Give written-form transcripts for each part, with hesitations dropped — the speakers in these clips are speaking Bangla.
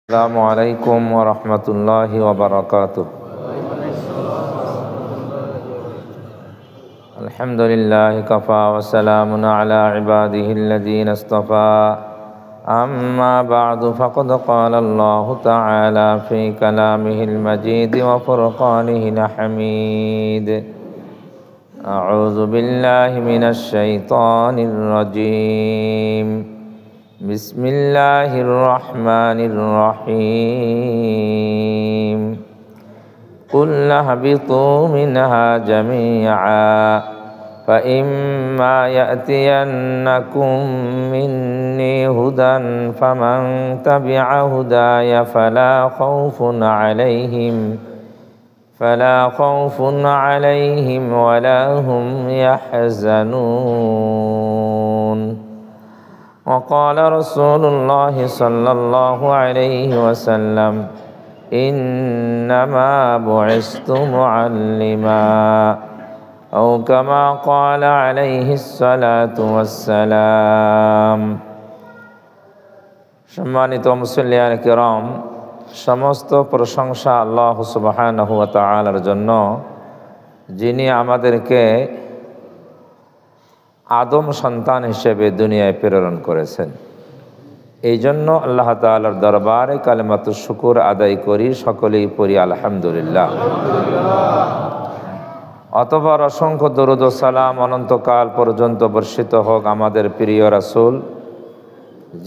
السلام عليكم ورحمة الله وبركاته. الحمد لله كفى وسلام على عباده الذين اصطفى. أما بعد فقد قال الله تعالى في كلامه المجيد وفرقانه الحميد. أعوذ بالله من الشيطان الرجيم. بسم الله الرحمن الرحيم. قل اهبطوا منها جميعا فإما يأتينكم مني هدى فمن تبع هداي فلا خوف عليهم ولا هم يحزنون. وقال رسول الله صلى الله عليه وسلم: إنما بعثت معلما، أو كما قال عليه الصلاة والسلام। সম্মানিত মুসল্লিয়ান কিরাম, সমস্ত প্রশংসা আল্লাহ সুবহানাহু ওয়া তাআলার জন্য, যিনি আমাদেরকে আদম সন্তান হিসেবে দুনিয়ায় প্রেরণ করেছেন। এই জন্য আল্লাহ তাআলার দরবারে কালিমাতুশ শুকর আদায় করি, সকলেই পড়ি আলহামদুলিল্লাহ। অতঃপর অসংখ্য দরুদ ও সালাম অনন্তকাল পর্যন্ত বর্ষিত হোক আমাদের প্রিয় রাসূল,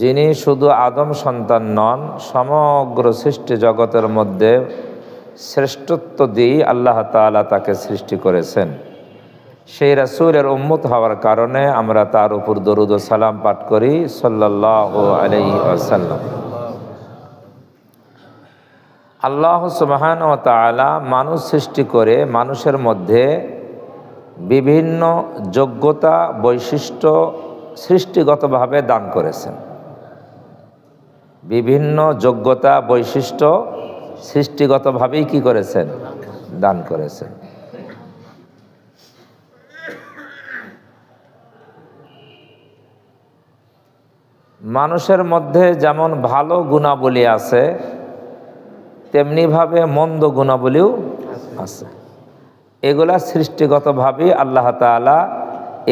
যিনি শুধু আদম সন্তান নন, সমগ্র সৃষ্টি জগতের মধ্যে শ্রেষ্ঠত্ব দিয়ে আল্লাহ তাআলা তাকে সৃষ্টি করেছেন। সেই রাসূলের উম্মত হওয়ার কারণে আমরা তার উপর দরুদ ও সালাম পাঠ করি সাল্লাল্লাহু আলাইহি ওয়াসাল্লাম। আল্লাহ সুবহানাহু ওয়া তাআলা মানুষ সৃষ্টি করে মানুষের মধ্যে বিভিন্ন যোগ্যতা বৈশিষ্ট্য সৃষ্টিগতভাবে দান করেছেন। বিভিন্ন যোগ্যতা বৈশিষ্ট্য সৃষ্টিগতভাবেই কি করেছেন? দান করেছেন। মানুষের মধ্যে যেমন ভালো গুণাবলী আছে, তেমনিভাবে মন্দ গুণাবলীও আছে। এগুলা সৃষ্টিগতভাবেই আল্লাহ তাআলা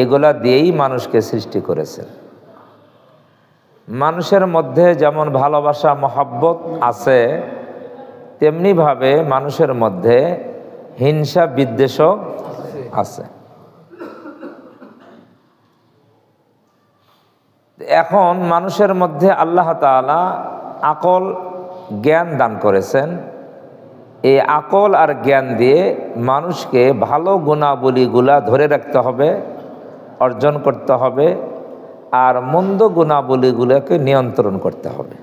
এগুলা দিয়েই মানুষকে সৃষ্টি করেছেন। মানুষের মধ্যে যেমন ভালোবাসা মহব্বত আছে, তেমনিভাবে মানুষের মধ্যে হিংসা বিদ্বেষও আছে। এখন মানুষের মধ্যে আল্লাহ তাআলা আকল জ্ঞান দান করেছেন। এই আকল আর জ্ঞান দিয়ে মানুষকে ভালো গুণাবলীগুলা ধরে রাখতে হবে, অর্জন করতে হবে, আর মন্দ গুণাবলীগুলোকে নিয়ন্ত্রণ করতে হবে।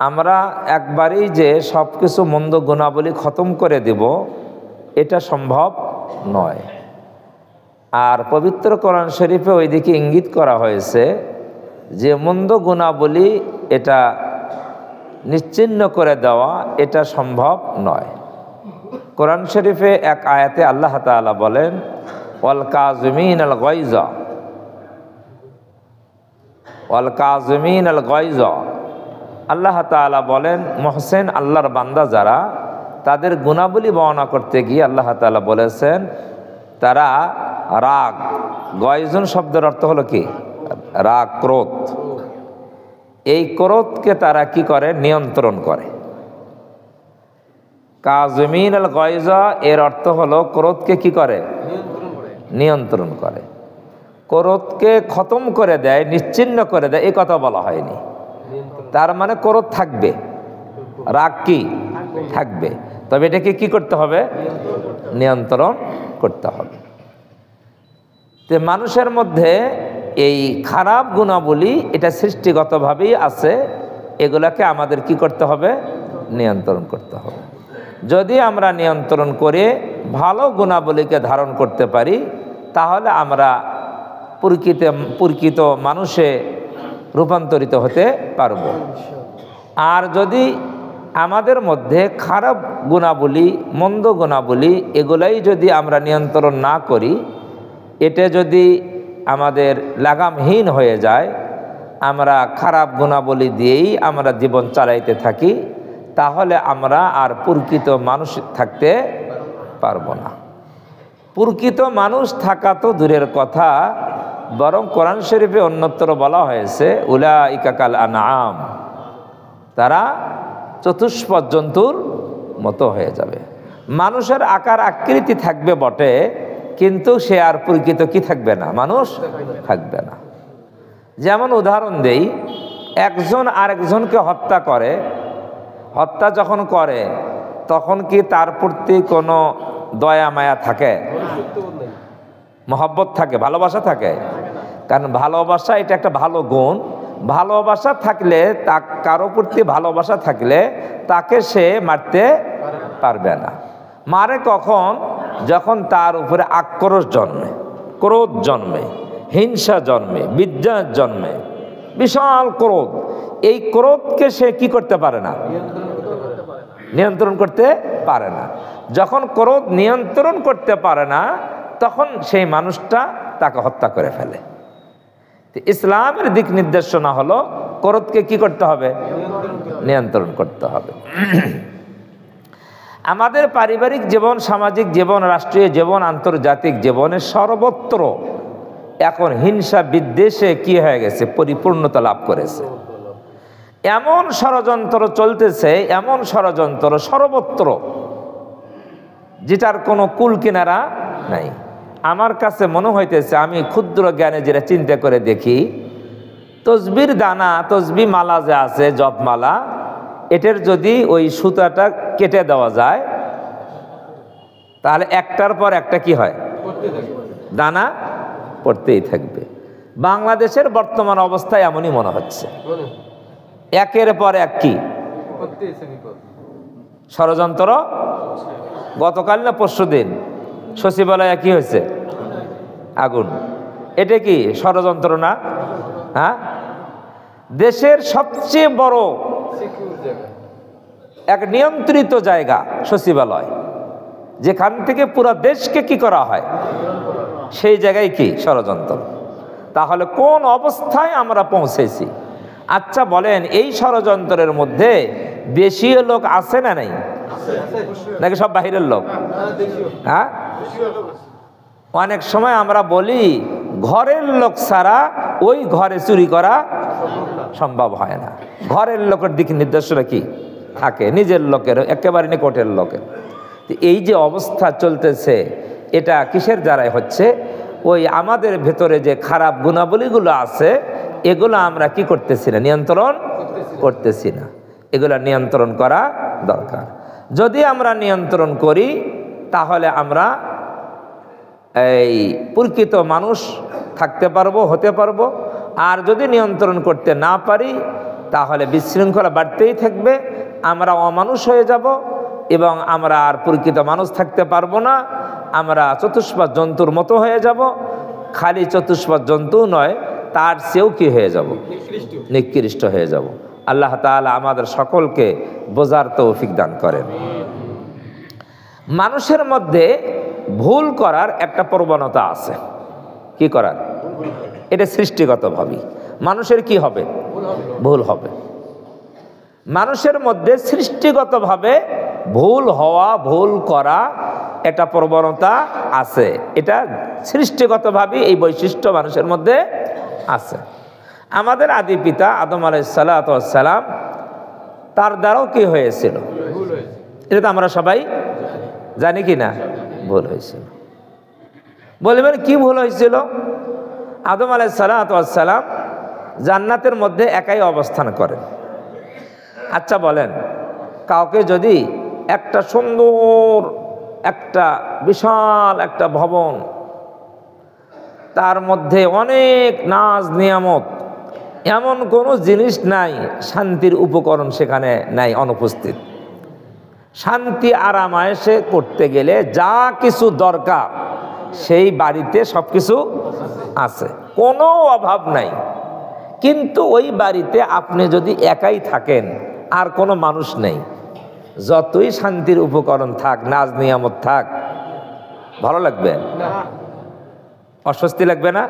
আমরা একবারেই যে সব কিছু মন্দ গুণাবলী খতম করে দেব, এটা সম্ভব নয়। আর পবিত্র কোরআন শরীফে ওইদিকে ইঙ্গিত করা হয়েছে যে মন্দ গুণাবলী এটা নিশ্চিহ্ন করে দেওয়া এটা সম্ভব নয়। কোরআন শরীফে এক আয়াতে আল্লাহ তাআলা বলেন, ওয়াল কাযিমিন আল গায়জা, ওয়াল কাযিমিন আল গায়জা। আল্লাহ তাআলা বলেন, মুহসিন আল্লাহর বান্দা যারা, তাদের গুণাবলী বর্ণনা করতে গিয়ে আল্লাহ তাআলা বলেছেন তারা রাগ, গয়জন শব্দের অর্থ হলো কি? রাগ, ক্রোধ। এই ক্রোধকে তারা কি করে? নিয়ন্ত্রণ করে। কাযিমিন আল গায়জা এর অর্থ হলো ক্রোধকে কি করে? নিয়ন্ত্রণ করে। ক্রোধকে খতম করে দেয়, নিশ্চিহ্ন করে দেয়, এই কথা বলা হয়নি। তার মানে ক্রোধ থাকবে, রাগ কি থাকবে, তবে এটাকে কি করতে হবে? নিয়ন্ত্রণ করতে হবে। তো মানুষের মধ্যে এই খারাপ গুণাবলী এটা সৃষ্টিগতভাবেই আছে, এগুলাকে আমাদের কি করতে হবে? নিয়ন্ত্রণ করতে হবে। যদি আমরা নিয়ন্ত্রণ করে ভালো গুণাবলীকে ধারণ করতে পারি, তাহলে আমরা প্রকৃত মানুষে রূপান্তরিত হতে পারব। আর যদি আমাদের মধ্যে খারাপ গুণাবলী, মন্দ গুণাবলী এগুলাই যদি আমরা নিয়ন্ত্রণ না করি, এটা যদি আমাদের লাগামহীন হয়ে যায়, আমরা খারাপ গুণাবলী দিয়েই আমরা জীবন চালাইতে থাকি, তাহলে আমরা আর প্রকৃত মানুষ থাকতে পারবো না। প্রকৃত মানুষ থাকা তো দূরের কথা, বরং কোরআন শরীফে অন্যত্র বলা হয়েছে উলাইকা কাল আনআম, তারা চতুষ্পদ জন্তুর মতো হয়ে যাবে। মানুষের আকার আকৃতি থাকবে বটে, কিন্তু সে আর প্রকৃত কি থাকবে না, মানুষ থাকবে না। যেমন উদাহরণ দেই, একজন আরেকজনকে হত্যা করে, হত্যা যখন করে তখন কি তার প্রতি কোনো দয়া মায়া থাকে, মহব্বত থাকে, ভালোবাসা থাকে? কারণ ভালোবাসা এটা একটা ভালো গুণ। ভালোবাসা থাকলে, তা কারো প্রতি ভালোবাসা থাকলে তাকে সে মারতে পারবে না। মারে কখন? যখন তার উপরে আক্রোশ জন্মে, ক্রোধ জন্মে, হিংসা জন্মে, বিদ্বেষ জন্মে, বিশাল ক্রোধ। এই ক্রোধকে সে কি করতে পারে না, নিয়ন্ত্রণ করতে পারে না। যখন ক্রোধ নিয়ন্ত্রণ করতে পারে না, তখন সেই মানুষটা তাকে হত্যা করে ফেলে। ইসলামের দিক নির্দেশনা হলো ক্রোধকে কি করতে হবে, নিয়ন্ত্রণ করতে হবে। আমাদের পারিবারিক জীবন, সামাজিক জীবন, রাষ্ট্রীয় জীবন, আন্তর্জাতিক জীবনে সর্বত্র এখন হিংসা বিদ্বেষে কি হয়ে গেছে, পরিপূর্ণতা লাভ করেছে। এমন ষড়যন্ত্র চলতেছে, এমন ষড়যন্ত্র সর্বত্র, যেটার কোনো কুল কিনারা নাই। আমার কাছে মনে হইতেছে, আমি ক্ষুদ্র জ্ঞানে যেটা চিন্তা করে দেখি, তসবির দানা, তসবি মালা যে আছে, জপমালা, এটার যদি ওই সুতাটা কেটে দেওয়া যায়, তাহলে একটার পর একটা কি হয়, দানা পড়তেই থাকবে। বাংলাদেশের বর্তমান অবস্থায় এমনই মনে হচ্ছে, একের পর এক কি ষড়যন্ত্র। গতকাল না পরশুদিন সচিবালয়ে কি হয়েছে, আগুন। এটা কি ষড়যন্ত্র না? হ্যাঁ, দেশের সবচেয়ে বড় এক নিয়ন্ত্রিত জায়গা সচিবালয়, যেখান থেকে পুরো দেশকে কি করা হয়, সেই জায়গায় কি ষড়যন্ত্র। তাহলে কোন অবস্থায় আমরা পৌঁছেছি? আচ্ছা বলেন, এই ষড়যন্ত্রের মধ্যে দেশীয় লোক আছে না নাই, নাকি সব বাহিরের লোক? হ্যাঁ, অনেক সময় আমরা বলি ঘরের লোক ছাড়া ওই ঘরে চুরি করা সম্ভব হয় না। ঘরের লোকের দিক নির্দেশনা কি থাকে, নিজের লোকের, একেবারে নিকটের লোকের। এই যে অবস্থা চলতেছে, এটা কিসের দ্বারাই হচ্ছে? ওই আমাদের ভেতরে যে খারাপ গুণাবলীগুলো আছে, এগুলো আমরা কি করতেছি না, নিয়ন্ত্রণ করতেছি না। এগুলো নিয়ন্ত্রণ করা দরকার। যদি আমরা নিয়ন্ত্রণ করি, তাহলে আমরা এই প্রকৃত মানুষ থাকতে পারবো, হতে পারবো। আর যদি নিয়ন্ত্রণ করতে না পারি, তাহলে বিশৃঙ্খলা বাড়তেই থাকবে, আমরা অমানুষ হয়ে যাব এবং আমরা আর প্রকৃত মানুষ থাকতে পারবো না। আমরা চতুষ্পদ জন্তুর মতো হয়ে যাব। খালি চতুষ্পদ জন্তু নয়, তার চেয়েও কি হয়ে যাব, নিকৃষ্ট হয়ে যাব। আল্লাহ তাআলা আমাদের সকলকে বোঝার তৌফিক দান করেন। মানুষের মধ্যে ভুল করার একটা প্রবণতা আছে। কি করার? এটা সৃষ্টিগতভাবেই মানুষের কি হবে, ভুল হবে। মানুষের মধ্যে সৃষ্টিগতভাবে ভুল হওয়া, ভুল করা একটা প্রবণতা আছে। এটা সৃষ্টিগতভাবে এই বৈশিষ্ট্য মানুষের মধ্যে আছে। আমাদের আদি পিতা আদম আলাইহিস সালাম, তার দ্বারাও কি হয়েছিল, এটা তো আমরা সবাই জানি কি না, ভুল হয়েছিল। বলবেন কি ভুল হয়েছিল? আদম আলাইহিস সালাম জান্নাতের মধ্যে একাই অবস্থান করেন। আচ্ছা বলেন, কাউকে যদি একটা সুন্দর, একটা বিশাল একটা ভবন, তার মধ্যে অনেক নাজ নিয়ামত, এমন কোনো জিনিস নাই, শান্তির উপকরণ সেখানে নাই, অনুপস্থিত। শান্তি আরাম আয়েশে করতে গেলে যা কিছু দরকার সেই বাড়িতে সব কিছু আছে, কোনো অভাব নাই। কিন্তু ওই বাড়িতে আপনি যদি একাই থাকেন, আর কোনো মানুষ নেই, যতই শান্তির উপকরণ থাক, নাজ নিয়ামত থাক, ভালো লাগবে? অস্বস্তি লাগবে না?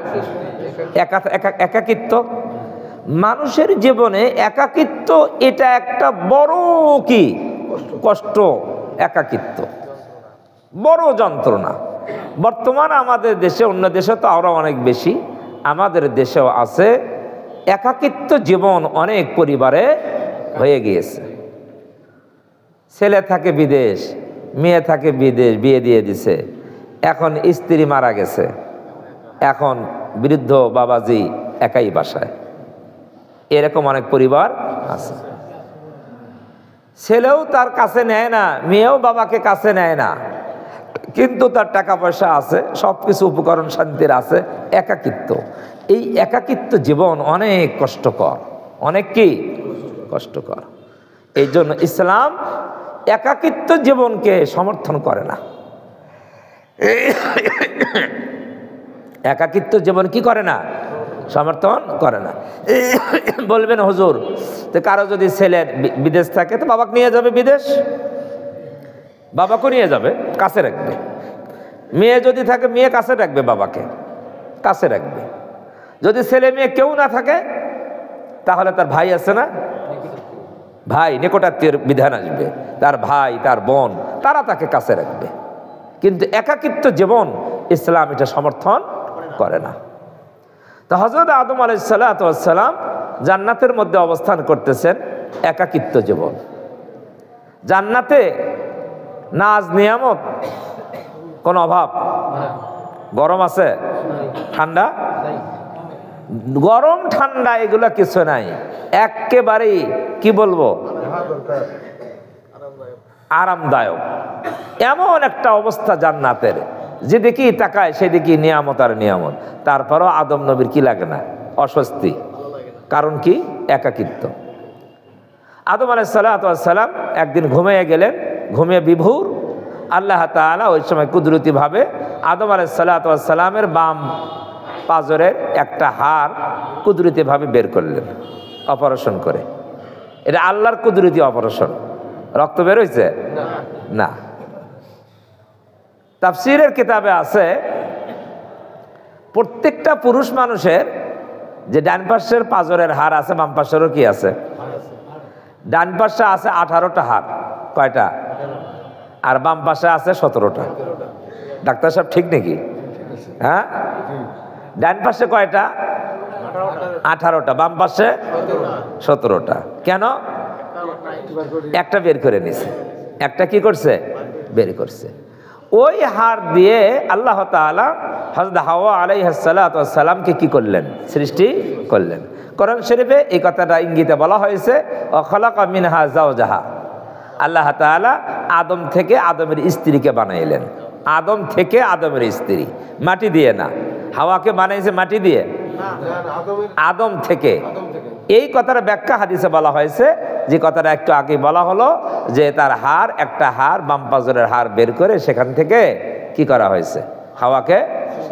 একাকিত্ব। মানুষের জীবনে একাকিত্ব এটা একটা বড় কি কষ্ট, একাকিত্ব বড় যন্ত্রণা। বর্তমান আমাদের দেশে, অন্য দেশে তো আরো অনেক বেশি, আমাদের দেশেও আছে একাকিত্ব জীবন অনেক পরিবারে হয়ে গিয়েছে। ছেলে থাকে বিদেশ, মেয়ে থাকে বিদেশ, বিয়ে দিয়ে দিছে, এখন স্ত্রী মারা গেছে, এখন বৃদ্ধ বাবাজি একাই বাসায়, এরকম অনেক পরিবার আছে। ছেলেও তার কাছে নেয় না, মেয়েও বাবাকে কাছে নেয় না, কিন্তু তার টাকা পয়সা আছে, সব কিছু উপকরণ শান্তির আছে, একাকিত্ব। এই একাকিত্ব জীবন অনেক কষ্টকর, অনেক কি কষ্টকর। এই জন্য ইসলাম একাকিত্ব জীবনকে সমর্থন করে না। একাকিত্ব জীবন কি করে না, সমর্থন করে না। বলবেন হুজুর, তো কারো যদি ছেলে বিদেশ থাকে তো বাবাকে নিয়ে যাবে বিদেশ, বাবাকে নিয়ে যাবে, কাছে রাখবে। মেয়ে যদি থাকে মেয়ে কাছে রাখবে, বাবাকে কাছে রাখবে। যদি ছেলে মেয়ে কেউ না থাকে তাহলে তার ভাই আছে না, ভাই নিকটাত্মীয়ের বিধান আসবে, তার ভাই তার বোন তারা তাকে কাছে রাখবে। কিন্তু একাকিত্ব জীবন ইসলাম এটা সমর্থন করে না। তো হযরত আদম আলাইহিস সালাম জান্নাতের মধ্যে অবস্থান করতেছেন, একাকিত্ব জীবন। জান্নাতে নাজ নিয়ামত কোনো অভাব, গরম আছে, ঠান্ডা, গরম ঠান্ডা এগুলো কিছু নাই, একেবারেই কি বলবো আরামদায়ক। এমন একটা অবস্থা জান্নাতের, যেদিকে তাকায় সেদিকে নিয়ামত আর নিয়ামত। তারপরও আদম নবীর কি লাগে না, অস্বস্তি। কারণ কি, একাকিত্ব। আদম আলাইহিস সালাম একদিন ঘুমিয়ে গেলেন, ঘুমিয়ে বিভোর। আল্লাহ তাআলা ওই সময় কুদরতিভাবে আদম আলাইহিস সালামের বাম পাজরের একটা হাড় কুদরতিভাবে বের করলেন অপারেশন করে। এটা আল্লাহর কুদরতি অপারেশন। রক্ত বের হয়েছে না। তাফসীরের কিতাবে আছে প্রত্যেকটা পুরুষ মানুষের যে ডান পাশের পাজরের হাড় আছে, বাম পাশেরও কি আছে, ডান পাশে আছে 18টা হাড়, কয়টা, আর বাম পাশে আছে 17টা। ডাক্তার সাহেব ঠিক নাকি? হ্যাঁ, ডান পাশে কয়টা, 18টা, বাম পাশে 17টা। কেন? একটা বের করে নিছে, একটা কি করছে, বের করছে। ওই হাড় দিয়ে আল্লাহ তাআলা হযরত হাওয়া আলাইহিস সালামকে কি করলেন, সৃষ্টি করলেন। কোরআন শরীফে এই কথাটা ইঙ্গিতে বলা হয়েছে, ওয়া খালাকা মিনহা যাওজাহা। আল্লাহ তাআলা আদম থেকে আদমের স্ত্রীকে বানাইলেন, আদম থেকে আদমের স্ত্রী, মাটি দিয়ে না। হাওয়াকে বানাইছে মাটি দিয়ে, আদম থেকে। এই কথার ব্যাখ্যা হাদিসে বলা হয়েছে, যে কথাটা একটু আগে বলা হলো, যে তার হাড়, একটা হাড়, বাম পাজরের হাড় বের করে সেখান থেকে কি করা হয়েছে, হাওয়াকে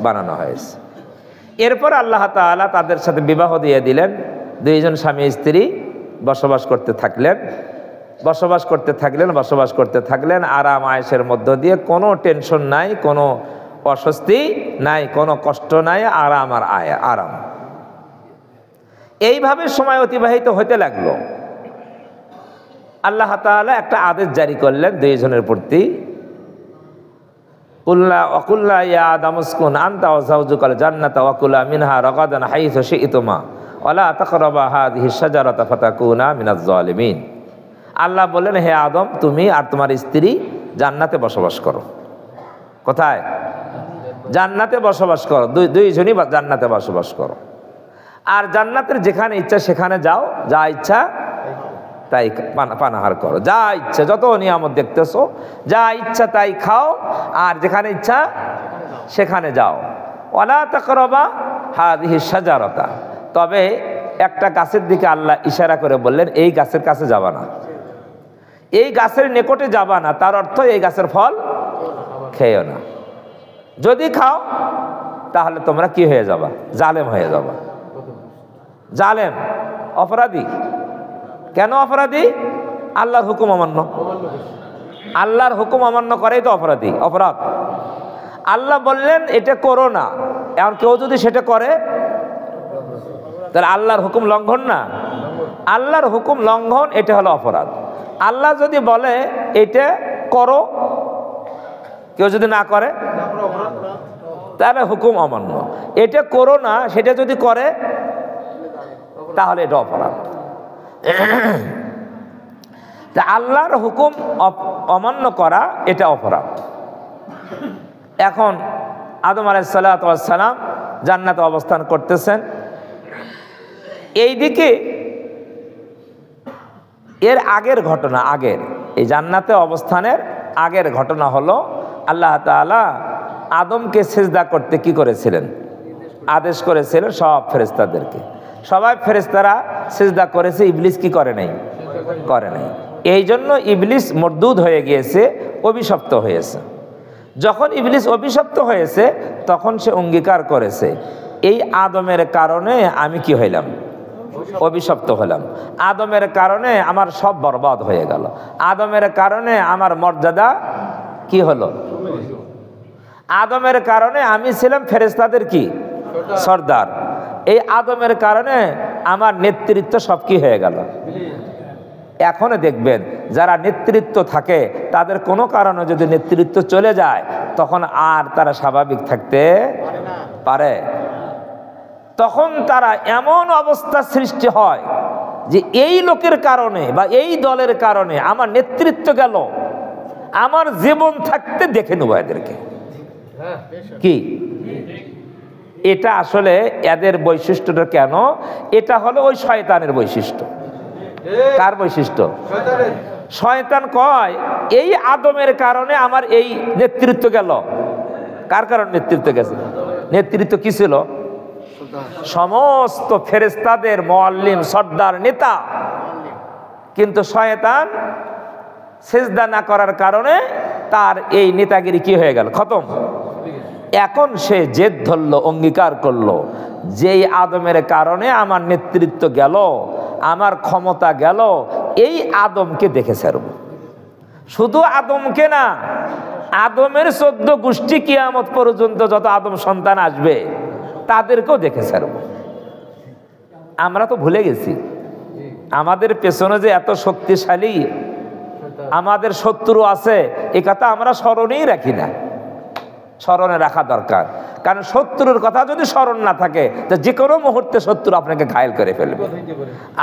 বানানো হয়েছে। এরপর আল্লাহ তাআলা তাদের সাথে বিবাহ দিয়ে দিলেন, দুইজন স্বামী স্ত্রী বসবাস করতে থাকলেন, বসবাস করতে থাকলেন, বসবাস করতে থাকলেন আরাম আয়েশের মধ্য দিয়ে। কোনো টেনশন নাই, কোনো অস্বস্তি নাই, কোনো কষ্ট নাই, আরাম আর আরাম। এইভাবে সময় অতিবাহিত হতে লাগলো। আল্লাহ তাআলা একটা আদেশ জারি করলেন দুইজনের প্রতি, ওয়াকুল্লা ইয়া আদাম উসকুন আনতা ওয়া যাওজুকাল জান্নাতা ওয়া কুলা মিনহা রাগাদান হাইসু শি'তুমা ওয়া লা তাকরাবা হাযিহি শাজারাতা ফাতাকুনা মিনাজ জালিমিন। আল্লাহ বললেন, হে আদম, তুমি আর তোমার স্ত্রী জান্নাতে বসবাস করো। কোথায়? জান্নাতে বসবাস করো, দুইজনই জান্নাতে বসবাস করো। আর জান্নাতের যেখানে ইচ্ছা সেখানে যাও, যা ইচ্ছা তাই পানাহার করো, যা ইচ্ছা, যত নিয়ামত দেখতেছো যা ইচ্ছা তাই খাও, আর যেখানে ইচ্ছা সেখানে যাও। ওয়ালা তাকরাবা হাযিহি শাজারাতা, তবে একটা গাছের দিকে আল্লাহ ইশারা করে বললেন, এই গাছের কাছে যাবা না, এই গাছের নিকটে যাবা না। তার অর্থ এই গাছের ফল খেয়েও না। যদি খাও তাহলে তোমরা কি হয়ে যাবা, জালেম হয়ে যাবা। জালেম, অপরাধী। কেন অপরাধী? আল্লাহর হুকুম অমান্য, আল্লাহর হুকুম অমান্য করেই তো অপরাধী, অপরাধ। আল্লাহ বললেন এটা করো না, এখন কেউ যদি সেটা করে তাহলে আল্লাহর হুকুম লঙ্ঘন না? আল্লাহর হুকুম লঙ্ঘন, এটা হলো অপরাধ। আল্লাহ যদি বলে এটা করো, কেউ যদি না করে তাহলে হুকুম অমান্য। এটা করো না, সেটা যদি করে তাহলে এটা অপরাধ। তা আল্লাহর হুকুম অমান্য করা এটা অপরাধ। এখন আদম আলাইহিস সালাম জান্নাতে অবস্থান করতেছেন। এইদিকে এর আগের ঘটনা, এই জান্নাতে অবস্থানের আগের ঘটনা হলো আল্লাহ তাআলা আদমকে সিজদা করতে কি করেছিলেন? আদেশ করেছিলেন সব ফেরেশতাদেরকে। সবাই ফেরেশতারা সিজদা করেছে, ইবলিস কি করে নাই? করে নাই। এই জন্য ইবলিস মরদুদ হয়ে গিয়েছে, অভিশপ্ত হয়েছে। যখন ইবলিস অভিশপ্ত হয়েছে তখন সে অঙ্গীকার করেছে, এই আদমের কারণে আমি কি হইলাম? অভিশপ্ত হলাম। আদমের কারণে আমার সব বরবাদ হয়ে গেল। আদমের কারণে আমার মর্যাদা কি হলো? আদমের কারণে আমি ছিলাম ফেরেশতাদের কি সর্দার। এই আদমের কারণে আমার নেতৃত্ব সব কি হয়ে গেল? এখনো দেখবেন যারা নেতৃত্ব থাকে তাদের কোনো কারণে যদি নেতৃত্ব চলে যায় তখন আর তারা স্বাভাবিক থাকতে পারে। তখন তারা এমন অবস্থা সৃষ্টি হয় যে এই লোকের কারণে বা এই দলের কারণে আমার নেতৃত্ব গেল, আমার জীবন থাকতে দেখে নেব এদেরকে। কি এটা আসলে এদের বৈশিষ্ট্যটা কেন? এটা হলো ওই শয়তানের বৈশিষ্ট্য। কার বৈশিষ্ট্য? শয়তান কয় এই আদমের কারণে আমার এই নেতৃত্ব গেল। কার কারণে নেতৃত্ব গেছে? নেতৃত্ব কি ছিল? সমস্ত ফেরেশতাদের মুআল্লিম, সর্দার, নেতা। কিন্তু শয়তান সিজদা না করার কারণে তার এই নেতাগিরি কি হয়ে গেল? খতম। এখন সে জেদ ধরলো, অঙ্গীকার করলো, যেই আদমের কারণে আমার নেতৃত্ব গেল, আমার ক্ষমতা গেল, এই আদমকে দেখে ছাড়ব। শুধু আদমকে না, আদমের 14 গোষ্ঠী কিয়ামত পর্যন্ত যত আদম সন্তান আসবে তাদেরকেও দেখে ছাড়ব। আমরা তো ভুলে গেছি আমাদের পেছনে যে এত শক্তিশালী আমাদের শত্রু আছে, এ কথা আমরা স্মরণেই রাখি না। স্মরণে রাখা দরকার, কারণ শত্রুর কথা যদি স্মরণ না থাকে তো যে কোনো মুহূর্তে শত্রু আপনাকে ঘায়েল করে ফেলবে।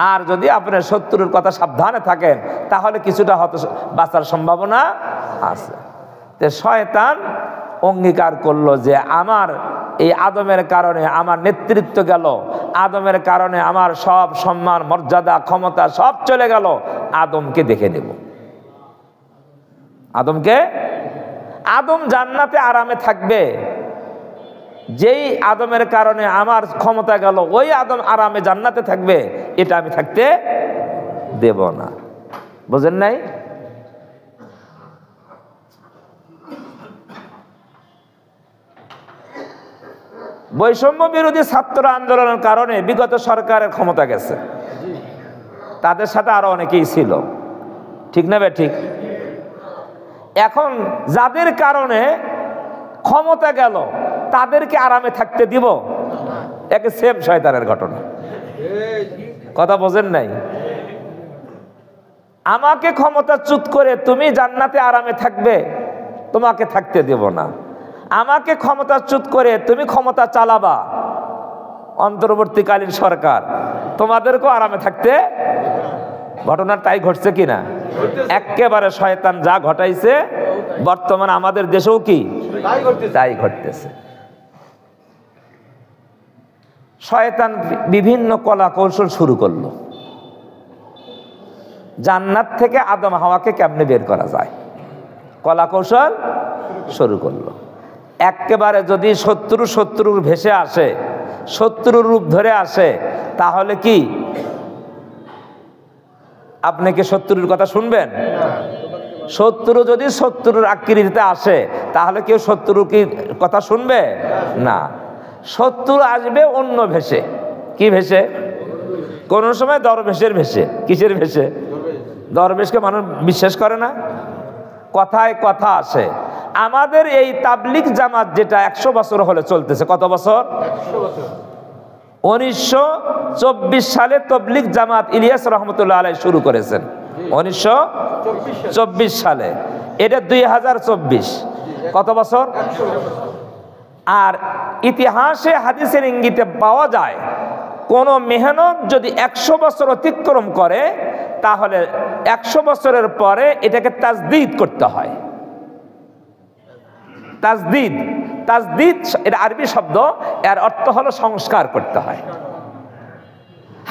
আর যদি আপনার শত্রুর কথা সাবধানে থাকেন তাহলে কিছুটা হয়তো বাঁচার সম্ভাবনা আছে। তো শয়তান অঙ্গীকার করলো যে আমার এই আদমের কারণে আমার নেতৃত্ব গেল, আদমের কারণে আমার সব সম্মান, মর্যাদা, ক্ষমতা সব চলে গেল, আদমকে দেখে নেব। আদম জান্নাতে আরামে থাকবে, যেই আদমের কারণে আমার ক্ষমতা গেল ওই আদম আরামে জান্নাতে থাকবে, এটা আমি থাকতে দেব না। বুঝেন নাই? বৈষম্য বিরোধী ছাত্র আন্দোলনের কারণে বিগত সরকারের ক্ষমতা গেছে, তাদের সাথে আরো অনেকেই ছিল, ঠিক না ঠিক? এখন যাদের কারণে ক্ষমতা গেল তাদেরকে আরামে থাকতে দিব? একে সেম শয়তানের ঘটনা। কথা বোঝেন নাই? আমাকে ক্ষমতাচ্যুত করে তুমি জান্নাতে আরামে থাকবে, তোমাকে থাকতে দেব না। আমাকে ক্ষমতাচ্যুত করে তুমি ক্ষমতা চালাবা, অন্তর্বর্তীকালীন সরকার, তোমাদেরকেও আরামে থাকতে। ঘটনা তাই ঘটছে কিনা? একেবারে শয়তান যা ঘটাইছে বর্তমান আমাদের দেশেও কি তাই ঘটতেছে। শয়তান বিভিন্ন কলা কৌশল শুরু করলো, জান্নাত থেকে আদম হাওয়াকে কেমনে বের করা যায়, কলা কৌশল শুরু করলো। একেবারে যদি শত্রুর ভেসে আসে, শত্রুর রূপ ধরে আসে, তাহলে কি আপনি কি শত্রুর কথা শুনবেন? শত্রু যদি শত্রুর আকৃতিতে আসে তাহলে কেউ শত্রুর কি কথা শুনবে? না। শত্রু আসবে অন্য ভেসে। কি ভেসে? কোন সময় দরবেশের ভেসে। কিসের ভেসে? দরবেশকে মানুষ বিশ্বাস করে না, কথায় কথা আসে। আমাদের এই তাবলিগ জামাত যেটা 100 বছর হলে চলতেছে, কত বছর? 1924 সালে তবলিগ জামাত ইলিয়াস রহমতুল্লাহ আলাইহি শুরু করেছেন। 1924 সালে, এটা 2024, কত বছর? আর ইতিহাসে হাদিসের ইঙ্গিতে পাওয়া যায় কোন মেহনত যদি 100 বছর অতিক্রম করে তাহলে 100 বছরের পরে এটাকে তাজদীদ করতে হয়। তাজদীদ, তাজদীদ এটা আরবি শব্দ, এর অর্থ হলো সংস্কার করতে হয়।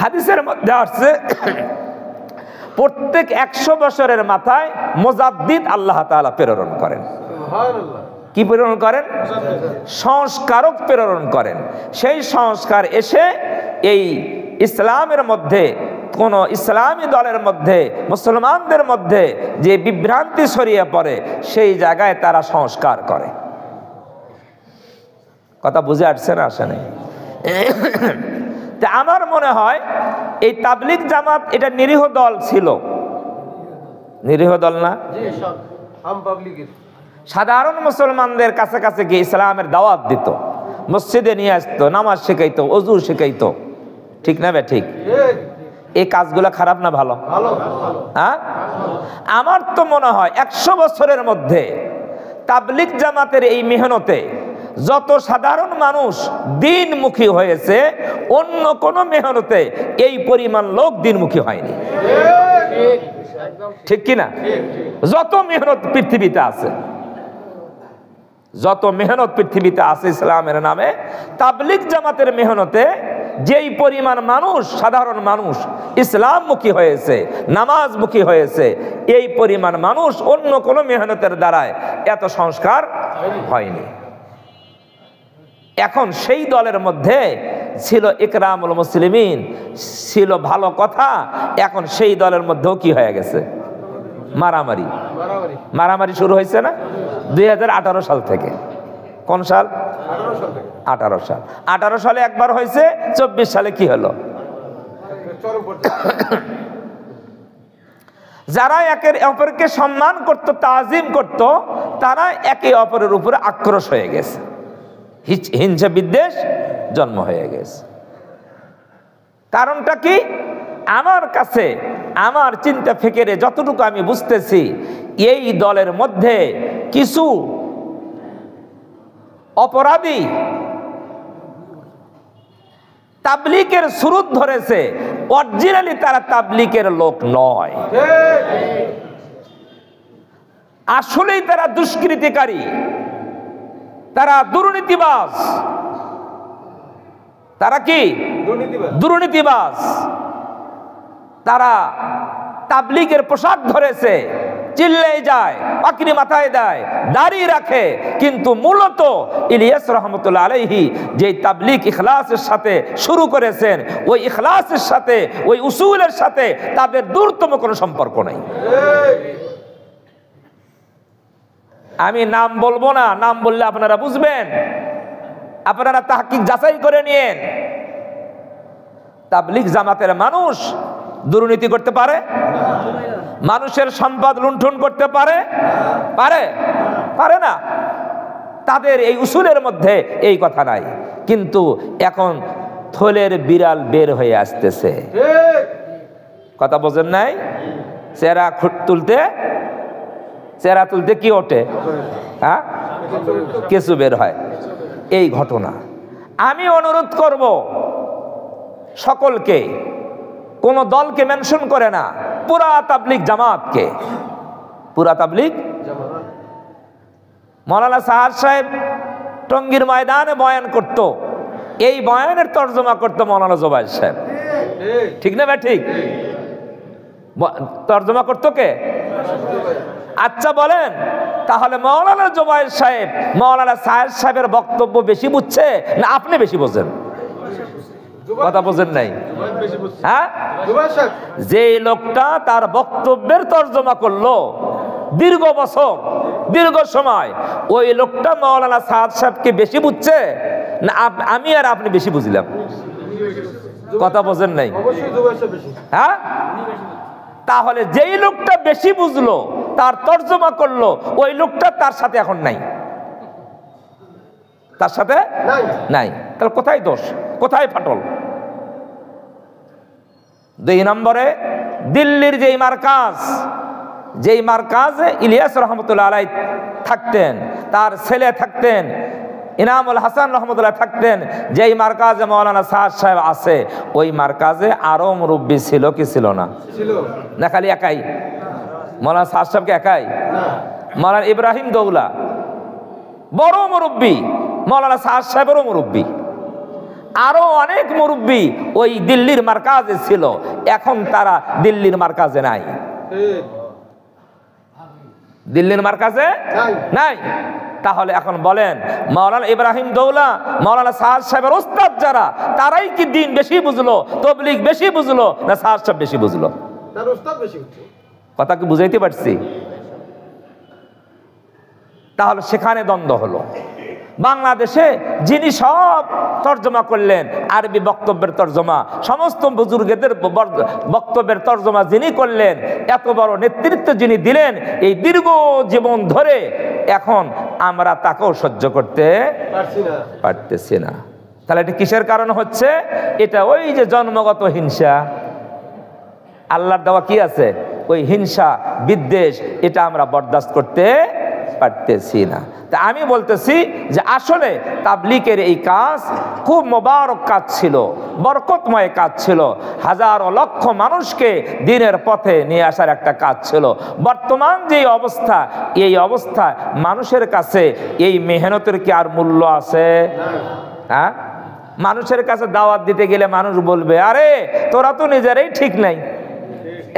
হাদিসের মধ্যে আসছে প্রত্যেক 100 বছরের মাথায় মুজাদ্দিদ আল্লাহ তাআলা প্রেরণ করেন। কি প্রেরণ করেন? সংস্কারক প্রেরণ করেন। সেই সংস্কার এসে এই ইসলামের মধ্যে, কোন ইসলামী দলের মধ্যে, মুসলমানদের মধ্যে যে বিভ্রান্তি ছড়িয়ে পড়ে সেই জায়গায় তারা সংস্কার করে। কথা বুঝে আসছে না? আসে নাই? তা আমার মনে হয় এই তাবলিগ জামাত এটা নিরীহ দল ছিল। নিরীহ দল না, সাধারণ মুসলমানদের কাছে কাছে গিয়ে ইসলামের দাওয়াত দিত, মসজিদে নিয়ে আসতো, নামাজ শেখাইতো, ওযু শেখাইতো। ঠিক না বে ঠিক? এই কাজগুলো খারাপ না ভালো? হ্যাঁ, আমার তো মনে হয় 100 বছরের মধ্যে তাবলিগ জামাতের এই মেহনতে যত সাধারণ মানুষ দিনমুখী হয়েছে, অন্য কোন মেহনতে এই পরিমাণ লোক দিনমুখী হয়নি। ঠিক কিনা? যত মেহনত পৃথিবীতে আছে, যত মেহনত পৃথিবীতে আছে ইসলামের নামে, তাবলিগ জামাতের মেহনতে যেই পরিমাণ মানুষ, সাধারণ মানুষ ইসলামমুখী হয়েছে, নামাজমুখী হয়েছে, এই পরিমাণ মানুষ অন্য কোনো মেহনতের দ্বারায় এত সংস্কার হয়নি। এখন সেই দলের মধ্যে ছিল ইকরামুল মুসলিমিন, ছিল ভালো কথা। এখন সেই দলের মধ্যেও কি হয়ে গেছে? মারামারি। মারামারি শুরু হয়েছে না 2018 সাল থেকে। কোন সাল? 18 সাল। 18 সালে একবার হয়েছে, 24 সালে কি হলো? যারা একে অপরকে সম্মান করত, তাজিম করত, তারা একে অপরের উপরে আক্রোশ হয়ে গেছে, হিংসা বিদ্বেষ জন্ম হয়ে গেছে। কারণটা কি? আমার কাছে, আমার চিন্তা ফিকিরে যতটুকু আমি বুঝতেছি, এই দলের মধ্যে কিছু অপরাধী তাবলিগের সুরুত ধরেছে, অরিজিনালি তারা তাবলিগের লোক নয়, আসলেই তারা দুষ্কৃতিকারী, তারা দুর্নীতিবাজ। তারা কি? দুর্নীতিবাজ। তারা তাবলিগের পোশাক ধরেছে, চিল্লাই যায়, পাকড়ি মাথায় দেয়, দাড়ি রাখে, কিন্তু মূলত ইলিয়াস রহমতুল্লাহ আলাইহি যে তাবলিগ ইখলাসের সাথে শুরু করেছেন, ওই ইখলাসের সাথে, ওই উসুলের সাথে তাদের দূরতম কোনো সম্পর্ক নাই। আমি নাম বলবো না, নাম বললে আপনারা বুঝবেন, আপনারা তাহকিক যাচাই করে নিয়েন। তাবলিগ জামাতের মানুষ দুর্নীতি করতে পারে? মানুষের সম্পদ লুণ্ঠন করতে পারে? পারে? পারে না। তাদের এই উসুলের মধ্যে এই কথা নাই। কিন্তু এখন থলের বিড়াল বের হয়ে আসতেছে। কথা বোঝেন নাই? চেহারা তুলতে, চেহারা তুলতে কি ওঠে? হ্যাঁ, কিছু বের হয়। এই ঘটনা আমি অনুরোধ করব সকলকে, কোন দলকে মেনশন করে না, পুরা তাবলিগ জামাতকে, পুরা তাবলিগ। মৌলানা সাহাদ সাহেব টঙ্গীর ময়দানে বয়ান করত, এই বয়ানের তর্জমা করত মৌলানা জুবায়ের সাহেব। ঠিক না ভাই? ঠিক। তর্জমা করতো কে? আচ্ছা বলেন, তাহলে মৌলানা জুবায়ের সাহেব মৌলানা সাহেব সাহেবের বক্তব্য বেশি বুঝছে না আপনি বেশি বোঝেন? কথা বোঝেন নাই? হ্যাঁ, যে লোকটা তার বক্তব্যের তর্জমা করলো দীর্ঘ বছর, দীর্ঘ সময়, ওই লোকটা মৌলানা সাদ সাহেবকে বেশি বুঝছে না আমি আর আপনি বেশি বুঝলাম? কথা বোঝেন নাই? হ্যাঁ, তাহলে যেই লোকটা বেশি বুঝলো, তার তর্জমা করলো, ওই লোকটা তার সাথে এখন নাই, তার সাথে নাই। তাহলে কোথায় দোষ, কোথায় ফাটল? 2 নম্বরে দিল্লির যেই মারকাজে ইলিয়াস রহমতুল্লাহ আলাই থাকতেন, তার ছেলে থাকতেন ইনামুল হাসান রহমতুল্লাহ থাকতেন, যেই মারকাজে মৌলানা সাদ সাহেব আছে, ওই মারকাজে আরো মুরব্বী ছিল কি ছিল না? না খালি একাই মৌলানা সাদ সাহেবকে একাই? মৌলানা ইব্রাহিম দৌলা বড় মুরব্বী, মৌলানা সাদ সাহেবেরও মুরব্বী, আরো অনেক মুরব্বী ওই দিল্লির মারকাজে ছিল। এখন তারা দিল্লির মারকাজে নাই, দিল্লির মারকাজে নাই। তাহলে এখন বলেন, মৌলানা ইব্রাহিম দৌলা, মৌলানা সাদ সাহেবের ওস্তাদ যারা, তারাই কি দিন বেশি বুঝলো, তবলিগ বেশি বুঝলো, না সাদ সাহেব বেশি বুঝলো? কথা কি বুঝাইতে পারছি? তাহলে সেখানে দ্বন্দ্ব হলো। বাংলাদেশে যিনি সব তর্জমা করলেন, আরবি বক্তব্যের তর্জমা, সমস্ত বুজুর্গদের বক্তব্যের তর্জমা যিনি করলেন, এত বড় নেতৃত্ব যিনি দিলেন এই দীর্ঘ জীবন ধরে, এখন আমরা তাকেও সহ্য করতে পারতেছি না। তাহলে এটা কিসের কারণ হচ্ছে? এটা ওই যে জন্মগত হিংসা, আল্লাহর দেওয়া কি আছে, ওই হিংসা বিদ্বেষ, এটা আমরা বরদাস্ত করতে পারতেছি না। তা আমি বলতেছি যে আসলে তাবলীগের এই কাজ খুব মোবারক কাজ ছিল, বরকতময় কাজ ছিল, হাজারো লক্ষ মানুষকে দ্বীনের পথে নিয়ে আসার একটা কাজ ছিল। বর্তমান যে অবস্থা, এই অবস্থায় মানুষের কাছে এই মেহনতের কি আর মূল্য আছে? হ্যাঁ, মানুষের কাছে দাওয়াত দিতে গেলে মানুষ বলবে, আরে তোরা তো নিজেরাই ঠিক নাই,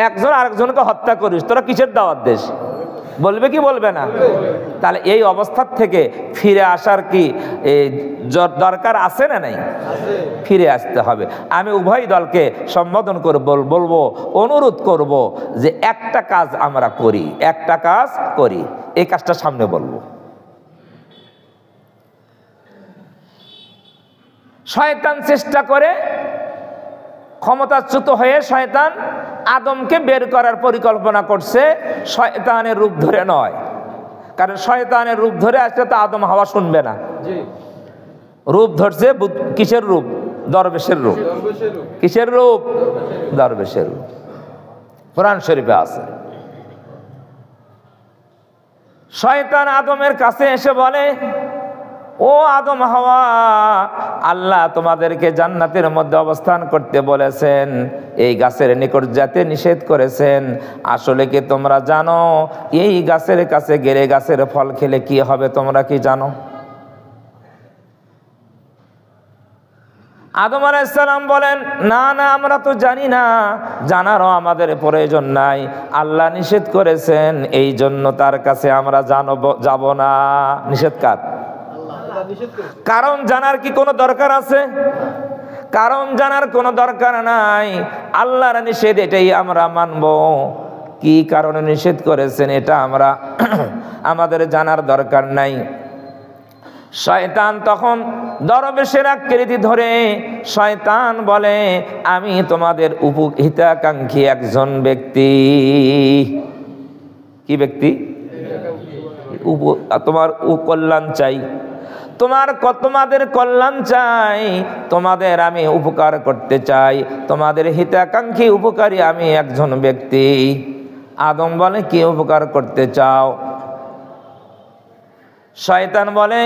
একজন আরেকজনকে হত্যা করিস, তোরা কিসের দাওয়াত দিস? বলবে কি বলবে না? তাহলে এই অবস্থার থেকে ফিরে আসার কি দরকার আছে না নাই? ফিরে আসতে হবে। আমি উভয় দলকে সম্বোধন করে বলবো, অনুরোধ করব যে একটা কাজ আমরা করি, একটা কাজ করি, এই কাজটা সামনে বলবো। শয়তান চেষ্টা করে, ক্ষমতাচ্যুত হয়ে শয়তান আদমকে বের করার পরিকল্পনা করছে, শয়তানের রূপ ধরে নয়। কারণ শয়তানের রূপ ধরে আসলে তো আদম হাওয়া শুনবে না। রূপ ধরছে কিসের রূপ? দরবেশের রূপ। কিসের রূপ? দরবেশের রূপ। কোরআন শরীফে আছে। শয়তান আদমের কাছে এসে বলে, ও আদম হাওয়া, আল্লাহ তোমাদেরকে জান্নাতের মধ্যে অবস্থান করতে বলেছেন, এই গাছের নিকট যেতে নিষেধ করেছেন। আসলে কি তোমরা জানো এই গাছের কাছে গেলে গাছের ফল খেলে কি হবে? তোমরা কি জানো? আদম আলাইহিস সালাম বলেন, না না, আমরা তো জানি না, জানারও আমাদের প্রয়োজন নাই। আল্লাহ নিষেধ করেছেন, এই জন্য তার কাছে আমরা যাব না। নিষেধ কার? কারণ জানার কি কোনো দরকার আছে? কারণ জানার কোনো দরকার নাই। আল্লাহর নিষেধ, এটাই আমরা মানব। কি কারণে নিষেধ করেছেন এটা আমরা আমাদের জানার দরকার নাই। শয়তান তখন দরবেশের আকৃতি ধরে শয়তান বলে, আমি তোমাদের হিতাকাঙ্ক্ষী একজন ব্যক্তি। কি ব্যক্তি? তোমার কল্যাণ চাই, তোমাদের কল্যাণ চাই, তোমাদের আমি উপকার করতে চাই, তোমাদের হিতাকাঙ্ক্ষী উপকারী আমি একজন ব্যক্তি। আদম বলে, কি উপকার করতে চাও? শয়তান বলে,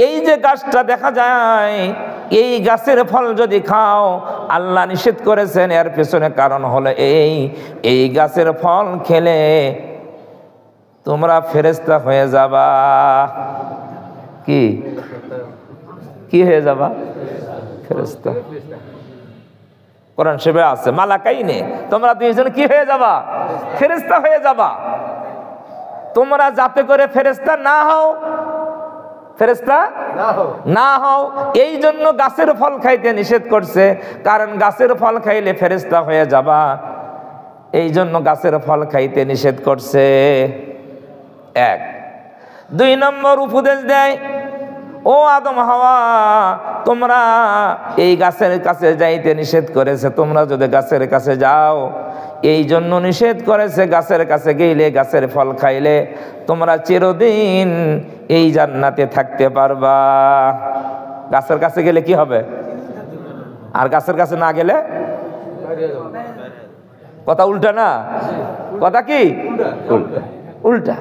এই যে গাছটা দেখা যায়, এই গাছের ফল যদি খাও, আল্লাহ নিষেধ করেছেন, এর পেছনে কারণ হলো এই গাছের ফল খেলে তোমরা ফেরেশতা হয়ে যাবা। কি হয়ে যাবা? ফেরেশতা। কোরআন শরীফে আছে, মালাকাইনে, তোমরা দুইজন কি হয়ে যাবা? ফেরেশতা হয়ে যাবা। তোমরা যাতে করে ফেরেশতা না হও, ফেরেশতা না হও, এই জন্য গাছের ফল খাইতে নিষেধ করছে। কারণ গাছের ফল খাইলে ফেরেশতা হয়ে যাবা, এই জন্য গাছের ফল খাইতে নিষেধ করছে। 1 2 নম্বর উপদেশ দেয়, ও আদম হাওয়া, তোমরা এই গাছের কাছে যাইতে নিষেধ করেছে, তোমরা যদি গাছের কাছে যাও, এই জন্য নিষেধ করেছে, গাছের কাছে গেলে, গাছের ফল খাইলে তোমরা চিরদিন এই জান্নাতে থাকতে পারবা। গাছের কাছে গেলে কি হবে? আর গাছের কাছে না গেলে কথা উল্টা না? কথা কি উল্টা? উল্টা।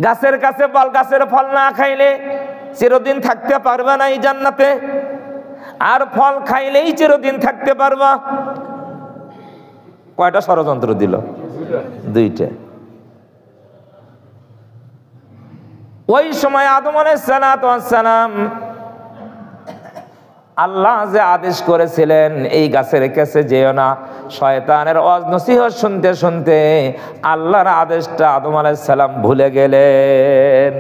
গাছের কাছে বল, গাছের ফল না খাইলে চিরদিন থাকতে পারবা না এই জান্নাতে, আর ফল খাইলেই চিরদিন থাকতে পারবা। কয়টা ষড়যন্ত্র দিল? দুইটা। ওই সময় আদম আলাইহিস সালাম আল্লাহ যে আদেশ করেছিলেন এই গাছের কাছে যেও না, শয়তানের ওয়াজ নসিহত শুনতে শুনতে আল্লাহর আদেশটা আদম আলাইহিস সালাম ভুলে গেলেন।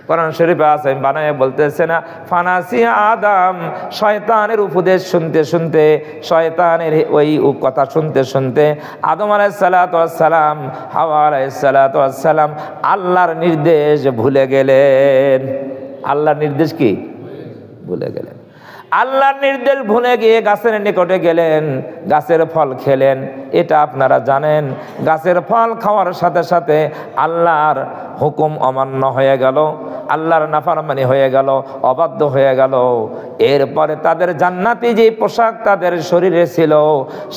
কোরআন শরীফে আছে, বানায় বলতেছে না, ফানাসিয়া আদম, শয়তানের উপদেশ শুনতে শুনতে, শয়তানের ওই কথা শুনতে শুনতে আদম আলাইহিস সালাম, হাওয়া আলাইহিস সালাম আল্লাহর নির্দেশ ভুলে গেলেন। আল্লাহর নির্দেশ কি ভুলে গেলেন? আল্লাহর নির্দেশ ভুলে গিয়ে গাছের নিকটে গেলেন, গাছের ফল খেলেন। এটা আপনারা জানেন, গাছের ফল খাওয়ার সাথে সাথে আল্লাহর হুকুম অমান্য হয়ে গেল, আল্লাহর নাফরমানি হয়ে গেল, অবাধ্য হয়ে গেল। এরপরে তাদের জান্নাতি যে পোশাক তাদের শরীরে ছিল,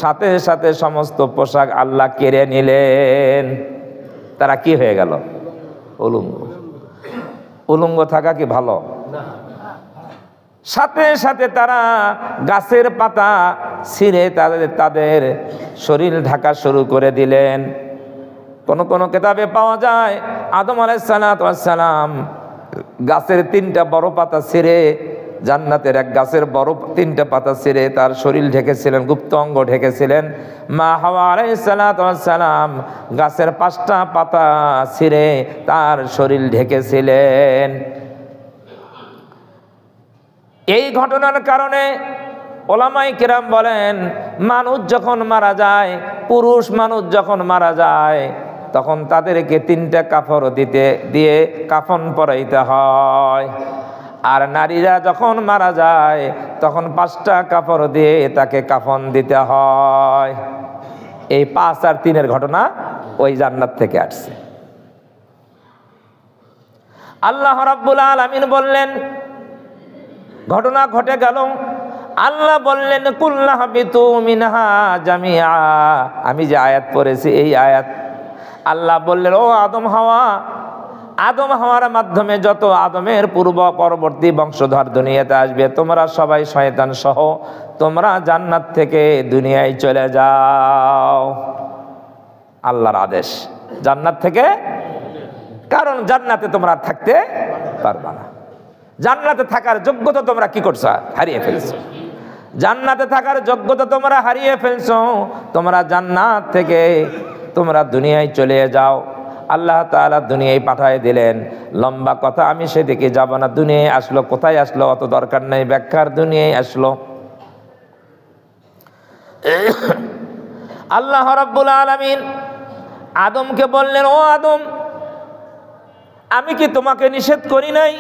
সাথে সাথে সমস্ত পোশাক আল্লাহ কেড়ে নিলেন। তারা কি হয়ে গেল? উলঙ্গ। উলঙ্গ থাকা কি ভালো? সাথে সাথে তারা গাছের পাতা ছিঁড়ে তাদের শরীর ঢাকা শুরু করে দিলেন। কোন কোন কিতাবে পাওয়া যায় আদম আলাইহিস সালাম গাছের 3টা বড় পাতা ছিঁড়ে, জান্নাতের এক গাছের বড় 3টা পাতা ছিঁড়ে তার শরীর ঢেকেছিলেন, গুপ্ত অঙ্গ ঢেকেছিলেন। মা হাওয়া আলাইহিস সালাম গাছের 5টা পাতা ছিঁড়ে তার শরীর ঢেকেছিলেন। এই ঘটনার কারণে ওলামায়ে কেরাম বলেন, মানুষ যখন মারা যায়, পুরুষ মানুষ যখন মারা যায়, তখন তাদেরকে 3টা কাফন দিয়ে কাফন পরাইতে হয়। আর নারীরা যখন মারা যায় তখন 5টা কাপড় দিয়ে তাকে কাফন দিতে হয়। এই 5 আর 3-এর ঘটনা ওই জান্নাত থেকে আসছে। আল্লাহ রাব্বুল আলামিন বললেন, ঘটনা ঘটে গেল, আল্লাহ বললেন কুল্লা হাবিতু মিনহা জামিআ। আমি যে আয়াত পড়েছি এই আয়াত, আল্লাহ বললেন ও আদম হাওয়া, আদম হাওয়ার মাধ্যমে যত আদমের পূর্ব পরবর্তী বংশধর দুনিয়াতে আসবে, তোমরা সবাই শয়তান সহ তোমরা জান্নাত থেকে দুনিয়ায় চলে যাও। আল্লাহর আদেশ, জান্নাত থেকে। কারণ জান্নাতে তোমরা থাকতে পারবা না। জান্নাতে থাকার যোগ্যতা তোমরা কি করছো? হারিয়ে ফেলছো। জান্নাতে থাকার যোগ্যতা তোমরা হারিয়ে ফেলছো। তোমরা জান্নাত থেকে তোমরা দুনিয়ায় চলে যাও। আল্লাহ তাআলা দুনিয়ায় পাঠিয়ে দিলেন। লম্বা কথা, আমি সেদিকে যাব না। দুনিয়ায় আসলো, কোথায় আসলো অত দরকার নেই ব্যাখ্যার। দুনিয়ায় আসলো, আল্লাহ রাব্বুল আলামিন আদমকে বললেন, ও আদম, আমি কি তোমাকে নিষেধ করি নাই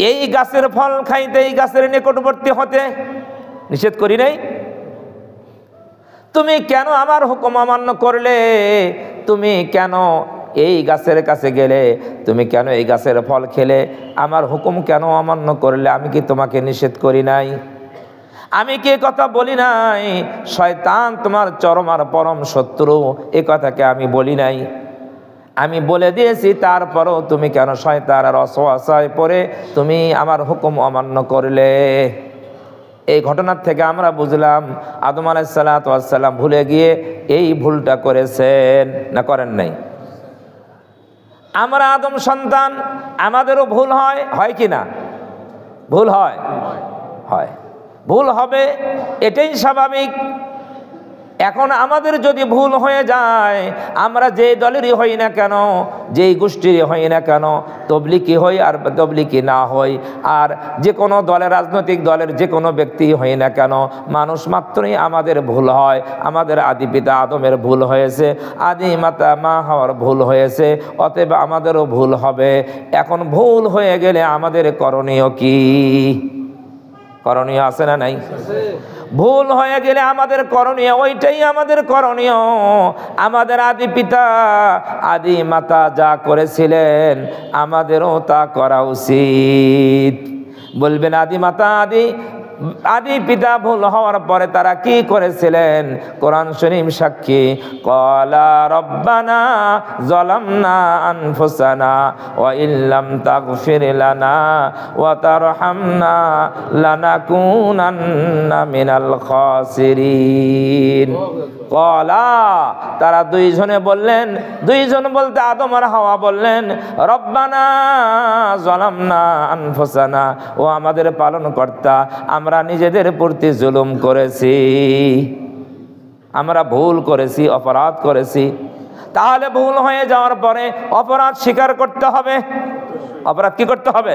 এই গাছের ফল খাইতে, এই গাছের নিকটবর্তী হতে? নিষেধ করি নাই? তুমি কেন আমার হুকুম অমান্য করলে? তুমি কেন এই গাছের কাছে গেলে? তুমি কেন এই গাছের ফল খেলে? আমার হুকুম কেন অমান্য করলে? আমি কি তোমাকে নিষেধ করি নাই? আমি কি কথা বলি নাই শয়তান তোমার চরম আর পরম শত্রু? এ কথাকে আমি বলি নাই? আমি বলে দিয়েছি, তারপরও তুমি কেন শয়তানের ওয়াসওয়াসায় পড়ে তুমি আমার হুকুম অমান্য করলে? এই ঘটনার থেকে আমরা বুঝলাম আদম আলাইহিস সালাম ভুলে গিয়ে এই ভুলটা করেছেন, না করেন নাই? আমরা আদম সন্তান, আমাদেরও ভুল হয়, হয় কি না? ভুল হয়, হয়। ভুল হবে, এটাই স্বাভাবিক। এখন আমাদের যদি ভুল হয়ে যায়, আমরা যে দলেরই হই না কেন, যেই গোষ্ঠীরই হই না কেন, তবলিগি হই আর তবলিগি না হই, আর যে কোনো দলের, রাজনৈতিক দলের যে কোনো ব্যক্তি হই না কেন, মানুষ মাত্রই আমাদের ভুল হয়। আমাদের আদি পিতা আদমের ভুল হয়েছে, আদি মাতা মা হাওয়ার ভুল হয়েছে, অতএব আমাদেরও ভুল হবে। এখন ভুল হয়ে গেলে আমাদের করণীয় কি? করণীয় আছে না নাই? ভুল হয়ে গেলে আমাদের করণীয়, ওইটাই আমাদের করণীয়। আমাদের আদি পিতা আদি মাতা যা করেছিলেন আমাদেরও তা করা উচিত। বলবেন আদি মাতা আদি আদি পিতা ভুল হওয়ার পরে তারা কি করেছিলেন? কোরআন শরীফ সাক্ষী, ক্বালা রব্বানা যালামনা আনফুসানা ওয়া ইল্লাম তাগফির লানা ওয়া তারহামনা লানাকুনান্না মিনাল খাসিরিন। ক্বালা, তারা দুইজনে বললেন, দুইজন বলতে আদম আর হাওয়া বললেন, রব্বানা যালামনা আনফুসানা, ও আমাদের পালনকর্তা, আমরা নিজেদের প্রতি জুলুম করেছি, আমরা ভুল করেছি, অপরাধ করেছি। তাহলে ভুল হয়ে যাওয়ার পরে অপরাধ স্বীকার করতে হবে। অপরাধ কি করতে হবে?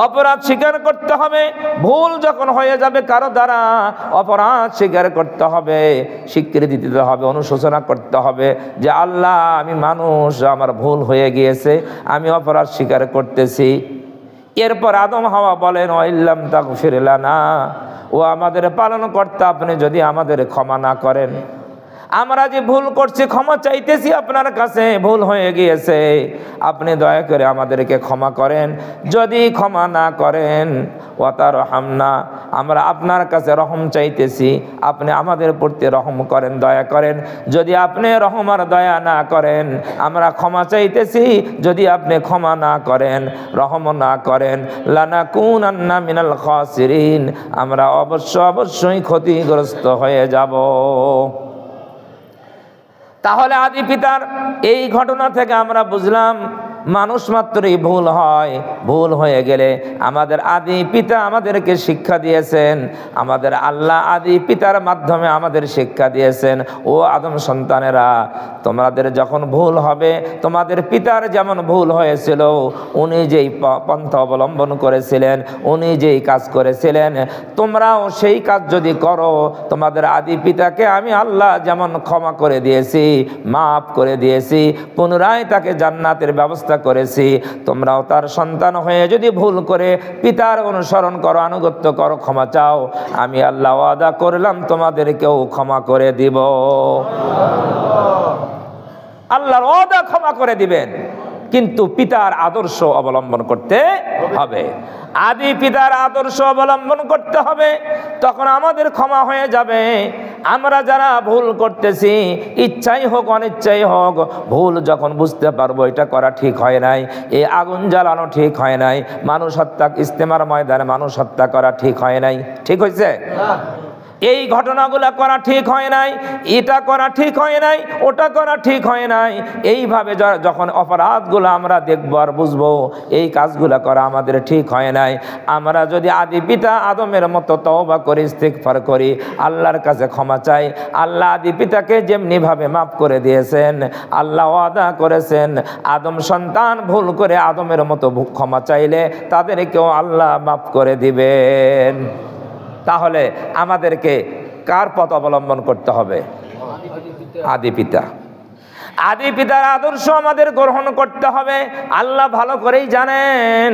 অপরাধ স্বীকার করতে হবে। ভুল যখন হয়ে যাবে কারো দ্বারা, অপরাধ স্বীকার করতে হবে, স্বীকৃতি দিতে হবে, অনুশোচনা করতে হবে যে আল্লাহ, আমি মানুষ, আমার ভুল হয়ে গিয়েছে, আমি অপরাধ স্বীকার করতেছি। এরপর আদম হাওয়া বলেন, ওয়া ইল্লাম তাগফির লানা, ও আমাদের পালনকর্তা, আপনি যদি আমাদের ক্ষমা না করেন, আমরা যে ভুল করছি ক্ষমা চাইতেছি আপনার কাছে, ভুল হয়ে গিয়েছে, আপনি দয়া করে আমাদেরকে ক্ষমা করেন। যদি ক্ষমা না করেন, ওয়া তারহামনা, আমরা আপনার কাছে রহম চাইতেছি, আপনি আমাদের প্রতি রহম করেন, দয়া করেন। যদি আপনি রহম আর দয়া না করেন, আমরা ক্ষমা চাইতেছি, যদি আপনি ক্ষমা না করেন, রহম না করেন, লানাকুনান্না মিনাল খাসিরিন, আমরা অবশ্যই ক্ষতিগ্রস্ত হয়ে যাব। তাহলে আদি পিতার এই ঘটনা থেকে আমরা বুঝলাম মানুষ মাত্রই ভুল হয়। ভুল হয়ে গেলে আমাদের আদি পিতা আমাদেরকে শিক্ষা দিয়েছেন, আমাদের আল্লাহ আদি পিতার মাধ্যমে আমাদের শিক্ষা দিয়েছেন, ও আদম সন্তানেরা, তোমাদের যখন ভুল হবে, তোমাদের পিতার যেমন ভুল হয়েছিল, উনি যেই পন্থা অবলম্বন করেছিলেন, উনি যেই কাজ করেছিলেন, তোমরাও সেই কাজ যদি করো, তোমাদের আদি পিতাকে আমি আল্লাহ যেমন ক্ষমা করে দিয়েছি, মাফ করে দিয়েছি, পুনরায় তাকে জান্নাতের ব্যবস্থা করেছি, তোমরাও তার সন্তান হয়ে যদি ভুল করে পিতার অনুসরণ করো, আনুগত্য করো, ক্ষমা চাও, আমি আল্লাহ ওয়াদা করলাম তোমাদেরকেও ক্ষমা করে দিব। আল্লাহর ওয়াদা, ক্ষমা করে দিবেন, কিন্তু পিতার আদর্শ অবলম্বন করতে হবে। আদি পিতার আদর্শ অবলম্বন করতে হবে, তখন আমাদের ক্ষমা হয়ে যাবে। আমরা যারা ভুল করতেছি, ইচ্ছাই হোক অনিচ্ছাই হোক, ভুল যখন বুঝতে পারবো এটা করা ঠিক হয় নাই, এই আগুন জ্বালানো ঠিক হয় নাই, মানুষ হত্যা, ইস্তেমার ময়দানে মানুষ হত্যা করা ঠিক হয় নাই, ঠিক হয়েছে? এই ঘটনাগুলো করা ঠিক হয় নাই, এটা করা ঠিক হয় নাই, ওটা করা ঠিক হয় নাই। এইভাবে যখন অপরাধগুলো আমরা দেখবো আর বুঝবো এই কাজগুলো করা আমাদের ঠিক হয় নাই, আমরা যদি আদি পিতা আদমের মতো তওবা করি, ইস্তিগফার করি, আল্লাহর কাছে ক্ষমা চাই, আল্লাহ আদি পিতাকে যেমনিভাবে মাফ করে দিয়েছেন, আল্লাহ ওয়াদা করেছেন আদম সন্তান ভুল করে আদমের মতো ক্ষমা চাইলে তাদেরকেও আল্লাহ মাফ করে দিবেন। তাহলে আমাদেরকে কার পথ অবলম্বন করতে হবে? আদি পিতা। আদি পিতার আদর্শ আমাদের গ্রহণ করতে হবে। আল্লাহ ভালো করেই জানেন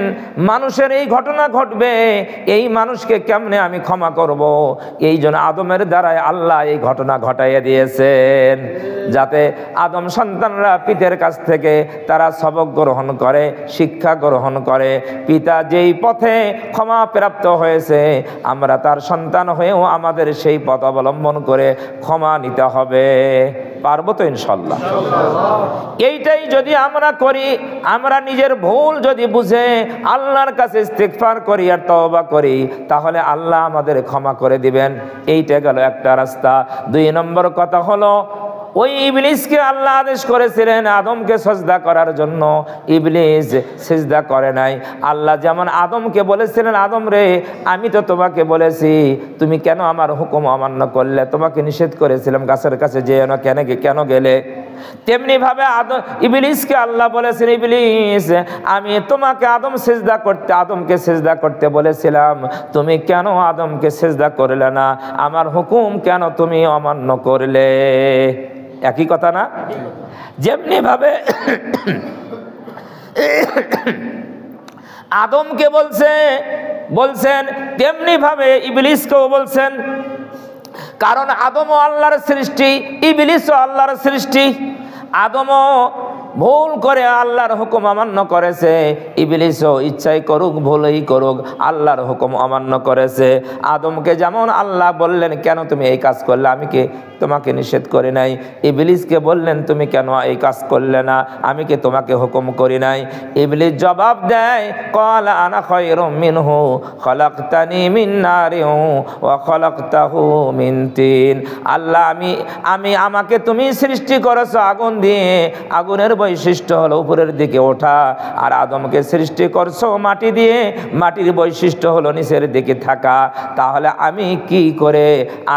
মানুষের এই ঘটনা ঘটবে, এই মানুষকে কেমনে আমি ক্ষমা করব, এই জন্য আদমের দ্বারাই আল্লাহ এই ঘটনা ঘটাইয়া দিয়েছেন, যাতে আদম সন্তানরা পিতার কাছ থেকে তারা সবক গ্রহণ করে, শিক্ষা গ্রহণ করে। পিতা যেই পথে ক্ষমা প্রাপ্ত হয়েছে, আমরা তার সন্তান হয়েও আমাদের সেই পথ অবলম্বন করে ক্ষমা নিতে হবে। পারবো তো ইনশাল্লাহ? এইটাই যদি আমরা করি, আমরা নিজের ভুল যদি বুঝে আল্লাহর কাছে ইস্তিগফার করি আর তওবা করি, তাহলে আল্লাহ আমাদের ক্ষমা করে দিবেন। এইটা গেল একটা রাস্তা। 2 নম্বর কথা হলো, ওই ইবলিসকে আল্লাহ আদেশ করেছিলেন আদমকে সিজদা করার জন্য, ইবলিস সিজদা করে নাই। আল্লাহ যেমন আদমকে বলেছিলেন, আদম রে, আমি তো তোমাকে বলেছি, তুমি কেন আমার হুকুম অমান্য করলে? তোমাকে নিষেধ করেছিলাম গাছের কাছে যেও না, কেন গেলে? তেমনি ভাবে ইবলিসকে আল্লাহ বলেছেন, ইবলিস, আমি তোমাকে আদমকে সিজদা করতে বলেছিলাম, তুমি কেন আদমকে সিজদা করলে না? আমার হুকুম কেন তুমি অমান্য করলে? একই কথা না? যেমনি ভাবে আদমকে বলছেন তেমনি ভাবে ইবলিসকেও বলছেন। কারণ আদমও আল্লাহর সৃষ্টি, ইবলিসও আল্লাহর সৃষ্টি। আদমও ভুল করে আল্লাহর হুকুম অমান্য করেছে। ইবলিসও ইচ্ছাই করুক ভুলই করুক আল্লাহর হুকুম অমান্য করেছে। আদমকে যেমন আল্লাহ বললেন কেন তুমি এই কাজ করলে, আমি কি তোমাকে নিষেধ করি নাই? ইবলিসকে বললেন তুমি কেন এই কাজ করলে না, আমি কি তোমাকে হুকুম করি নাই? ইবলিস জবাব দেয় ক্বালা আনা খায়রুম মিনহু খলাকতানি মিন নারিন ওয়া খলাকতাহু মিন তিন। আল্লাহ আমি আমাকে তুমি সৃষ্টি করেছো আগুন দিয়ে, আগুনের বৈশিষ্ট্য হলো উপরের দিকে ওঠা, আর আদমকে সৃষ্টি করছো মাটি দিয়ে, মাটির বৈশিষ্ট্য হলো নিচের দিকে থাকা। তাহলে আমি কি করে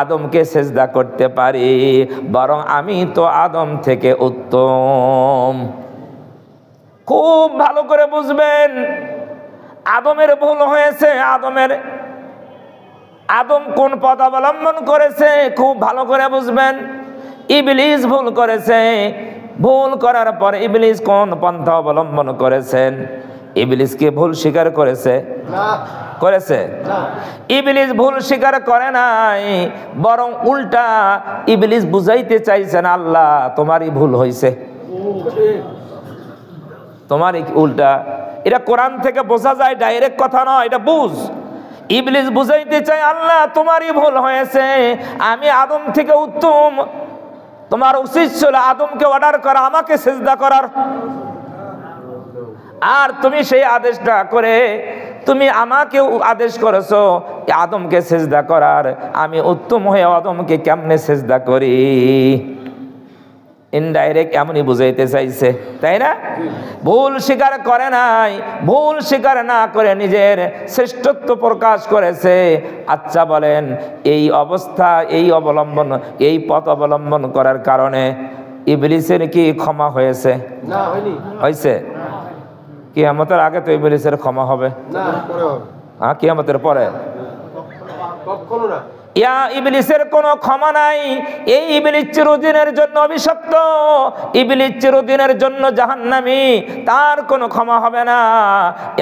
আদমকে সেজদা করতে পারি? বরং আমি তো আদম থেকে উত্তম। খুব ভালো করে বুঝবেন, আদমের ভুল হয়েছে। আদম কোন পথ অবলম্বন করেছে খুব ভালো করে বুঝবেন। ইবলিস ভুল করেছে। ভুল করার পরে ইবলিস কোন পন্থা অবলম্বন করেছেন? ইবলিস কি ভুল স্বীকার করেছে? করেছে? ইবলিস ভুল স্বীকার করে নাই, বরং উল্টা ইবলিস বুঝাইতে চাইছেন আল্লাহ তোমারই ভুল হয়েছে, তোমারই উল্টা। এটা কোরআন থেকে বোঝা যায়, ডাইরেক্ট কথা নয়, এটা বুঝ। ইবলিস বুঝাইতে চাই আল্লাহ তোমারই ভুল হয়েছে, আমি আদম থেকে উত্তম, তোমার উচিত ছিল আদমকে অর্ডার করা, আমাকে সিজদা করার, আর তুমি সেই আদেশটা করে তুমি আমাকেও আদেশ করেছো আদমকে সিজদা করার। আমি উত্তম হয়ে আদমকে কেমনে সিজদা করি? ইনডাইরেক্ট এমনই বুঝাইতে চাইছে, তাই না? ভুল স্বীকার করে নাই, ভুল স্বীকার না করে নিজের শ্রেষ্ঠত্ব প্রকাশ করেছে। আচ্ছা বলেন, এই অবস্থা, এই পথ অবলম্বন করার কারণে ইবলিসের কি ক্ষমা হয়েছে? না, হয়নি। হয়েছে? কিয়ামতের আগে তো ইবলিসের ক্ষমা হবে না, পরে হবে। হ্যাঁ, কিয়ামতের পরে কখনো না। ইবলিসের কোনো ক্ষমা নাই। এই ইবলিস চিরদিনের জন্য অভিশপ্ত, ইবলিস চিরদিনের জন্য জাহান্নামী, তার কোনো ক্ষমা হবে না।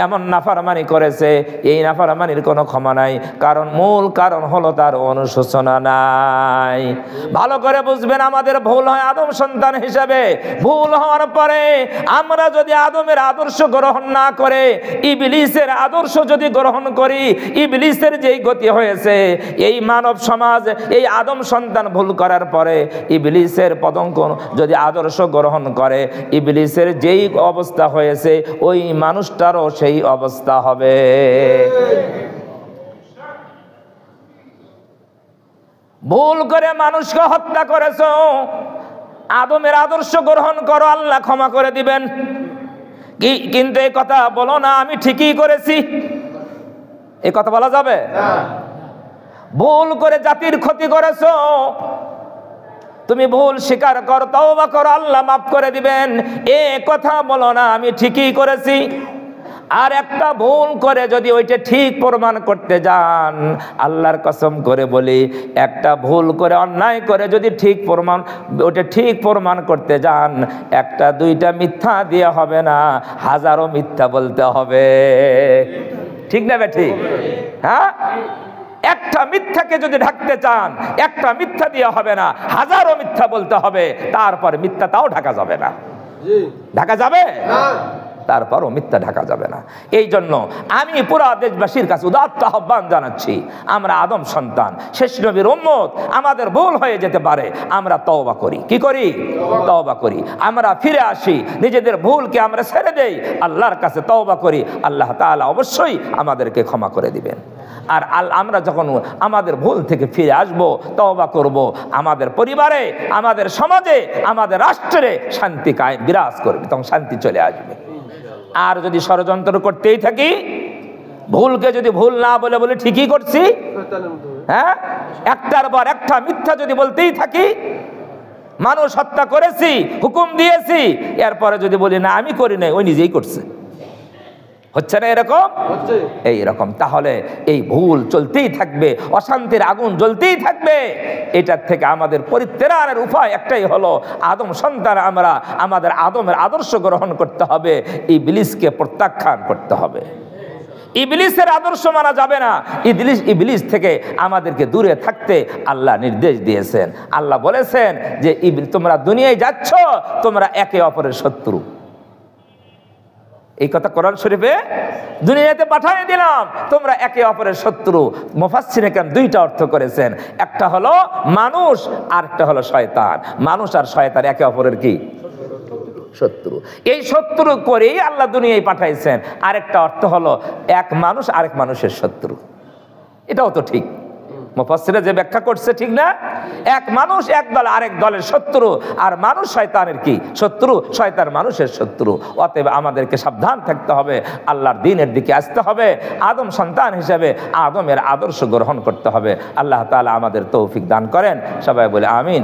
এমন নাফরমানি করেছে, এই নাফরমানির কোনো ক্ষমা নাই, কারণ মূল কারণ হলো তার অনুশোচনা নাই। ভালো করে বুঝবেন, আমাদের ভুল হয় আদম সন্তান হিসাবে। ভুল হওয়ার পরে আমরা যদি আদমের আদর্শ গ্রহণ না করে ইবলিসের আদর্শ যদি গ্রহণ করি, ইবলিসের যেই গতি হয়েছে, এই মানব সমাজ, এই আদম সন্তান ভুল করার পরে ইবলিসের পদঙ্ক যদি আদর্শ গ্রহণ করে, ইবলিসের যেই অবস্থা হয়েছে ওই মানুষটারও সেই অবস্থা হবে। ভুল করে মানুষকে হত্যা করেছো, আদমের আদর্শ গ্রহণ করো, আল্লাহ ক্ষমা করে দিবেন। কিন্তু এই কথা বলো না আমি ঠিকই করেছি, এই কথা বলা যাবে? ভুল করে জাতির ক্ষতি করেছো, তুমি ভুল স্বীকার করো, তওবা করো, আল্লাহ মাফ করে দিবেন, এ কথা বলো না আমি ঠিকই করেছি। আর একটা ভুল করে যদি ওইটা ঠিক প্রমাণ করতে যান, আল্লাহর কসম করে বলি, একটা ভুল করে অন্যায় করে যদি ওইটা ঠিক প্রমাণ করতে যান, একটা দুইটা মিথ্যা দিয়ে হবে না, হাজারো মিথ্যা বলতে হবে। ঠিক না বেঠিক? হ্যাঁ, একটা মিথ্যাকে যদি ঢাকতে চান, একটা মিথ্যা দিয়ে হবে না, হাজারো মিথ্যা বলতে হবে, তারপর মিথ্যা তাও ঢাকা যাবে না। ঢাকা যাবে? তারপরও মিথ্যা ঢাকা যাবে না। এই জন্য আমি পুরা দেশবাসীর কাছে উদাত্ত আহ্বান জানাচ্ছি, আমরা আদম সন্তান, শেষ নবীর উম্মত, আমাদের ভুল হয়ে যেতে পারে, আমরা তওবা করি। কি করি? তওবা করি। আমরা ফিরে আসি, নিজেদের ভুলকে আমরা ছেড়ে দেই, আল্লাহর কাছে তওবা করি, আল্লাহ তাআলা অবশ্যই আমাদেরকে ক্ষমা করে দিবেন। আর আমরা যখন আমাদের ভুল থেকে ফিরে আসব, তওবা করব, আমাদের পরিবারে, আমাদের সমাজে, আমাদের রাষ্ট্রে শান্তি কায়েম বিরাজ করবে, তখন শান্তি চলে আসবে। আর যদি ষড়যন্ত্র করতেই থাকি, ভুলকে যদি ভুল না বলে ঠিকই করছি, হ্যাঁ, একটার পর একটা মিথ্যা যদি বলতেই থাকি, মানুষ হত্যা করেছি, হুকুম দিয়েছি, এরপরে যদি বলি না আমি করি নাই, ওই নিজেই করছে, হচ্ছে না এরকম? এইরকম। তাহলে এই ভুল চলতেই থাকবে, অশান্তির আগুন জ্বলতেই থাকবে। এটার থেকে আমাদের পরিত্রাণের উপায় একটাই হলো, আদম সন্তান আমরা, আমাদের আদমের আদর্শ গ্রহণ করতে হবে, ইবলিসকে প্রত্যাখ্যান করতে হবে। ইবলিসের আদর্শ মানা যাবে না। ইবলিস থেকে আমাদেরকে দূরে থাকতে আল্লাহ নির্দেশ দিয়েছেন। আল্লাহ বলেছেন যে তোমরা দুনিয়ায় যাচ্ছ, তোমরা একে অপরের শত্রু। এই কথা কোরআন শরীফে দুনিয়াতে পাঠিয়ে দিলাম, তোমরা একে অপরের শত্রু। মুফাসসিরে কেরাম দুইটা অর্থ করেছেন, একটা হলো মানুষ আর একটা হলো শয়তান। মানুষ আর শয়তান একে অপরের কি? শত্রু। এই শত্রু করেই আল্লাহ দুনিয়ায় পাঠাইছেন। আরেকটা অর্থ হলো এক মানুষ আরেক মানুষের শত্রু। এটাও তো ঠিক, মুফাসসিরা যে ব্যাখ্যা করছে ঠিক না? এক মানুষ এক দল আরেক দলের শত্রু, আর মানুষ শয়তানের কি? শত্রু। শয়তান মানুষের শত্রু। অতএব আমাদেরকে সাবধান থাকতে হবে, আল্লাহর দ্বীনের দিকে আসতে হবে, আদম সন্তান হিসেবে আদমের আদর্শ গ্রহণ করতে হবে। আল্লাহ তাআলা আমাদের তৌফিক দান করেন। সবাই বলে আমিন।